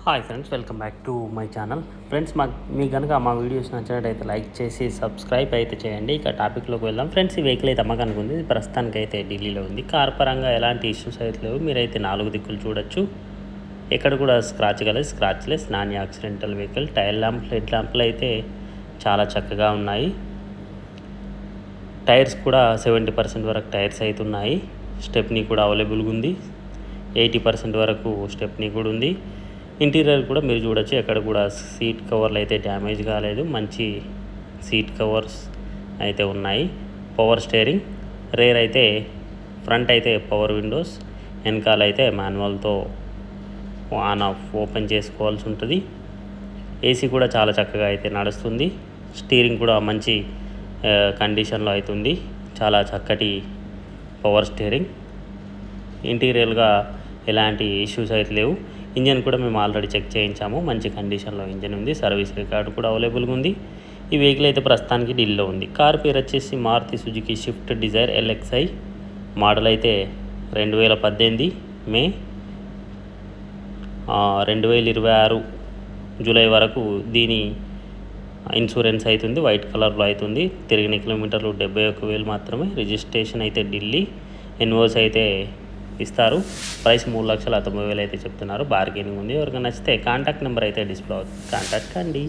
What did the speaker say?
Hi friends, welcome back to my channel. Friends, మీకు కనుక మా వీడియోస్ నచ్చినట్టయితే లైక్ చేసి సబ్స్క్రైబ్ అయితే చేయండి. ఇక టాపిక్లోకి వెళ్దాం. ఫ్రెండ్స్, ఈ వెహికల్ అయితే అమ్మకానికి ఉంది. ప్రస్తుతానికి అయితే ఢిల్లీలో ఉంది. కార్ పరంగా ఎలాంటి ఇష్యూస్ అయితే లేవు. మీరైతే 4 దిక్కులు చూడొచ్చు. ఎక్కడ కూడా scratchless non accidental vehicle. Tyre lamp, head ల్యాంప్లు అయితే చాలా చక్కగా ఉన్నాయి. టైర్స్ కూడా 70% వరకు టైర్స్ అయితే ఉన్నాయి. స్టెప్నీ కూడా అవైలబుల్గా ఉంది. 80% వరకు స్టెప్నీ కూడా ఉంది. ఇంటీరియర్ కూడా మీరు చూడొచ్చు. ఎక్కడ కూడా సీట్ కవర్లు అయితే డ్యామేజ్ కాలేదు. మంచి సీట్ కవర్స్ అయితే ఉన్నాయి. పవర్ స్టీరింగ్, రేర్ అయితే ఫ్రంట్ అయితే పవర్ విండోస్, వెనకాల అయితే మాన్యువల్తో ఆన్ ఆఫ్ ఓపెన్ చేసుకోవాల్సి ఉంటుంది. ఏసీ కూడా చాలా చక్కగా అయితే నడుస్తుంది. స్టీరింగ్ కూడా మంచి కండిషన్లో అవుతుంది. చాలా చక్కటి పవర్ స్టీరింగ్. ఇంటీరియర్గా ఎలాంటి ఇష్యూస్ అయితే లేవు. ఇంజన్ కూడా మేము ఆల్రెడీ చెక్ చేయించాము. మంచి కండిషన్లో ఇంజన్ ఉంది. సర్వీస్ రికార్డు కూడా అవైలబుల్గా ఉంది. ఈ వెహికల్ అయితే ప్రస్తుతానికి ఢిల్లీలో ఉంది. కార్ పేరు వచ్చేసి Maruti Suzuki Swift Dzire LXi. Model అయితే 2018 మే 2026 జూలై వరకు దీని ఇన్సూరెన్స్ అవుతుంది. వైట్ కలర్లో అవుతుంది. తిరిగిన కిలోమీటర్లు 71,000 మాత్రమే. రిజిస్ట్రేషన్ అయితే ఢిల్లీ. ఎన్ఓస్ అయితే ఇస్తారు. ప్రైస్ 3,90,000 అయితే చెప్తున్నారు. బార్గెనింగ్ ఉంది. ఎవరికైనా నచ్చితే కాంటాక్ట్ నెంబర్ అయితే డిస్ప్లే అవుతుంది. కాంటాక్ట్ కండి.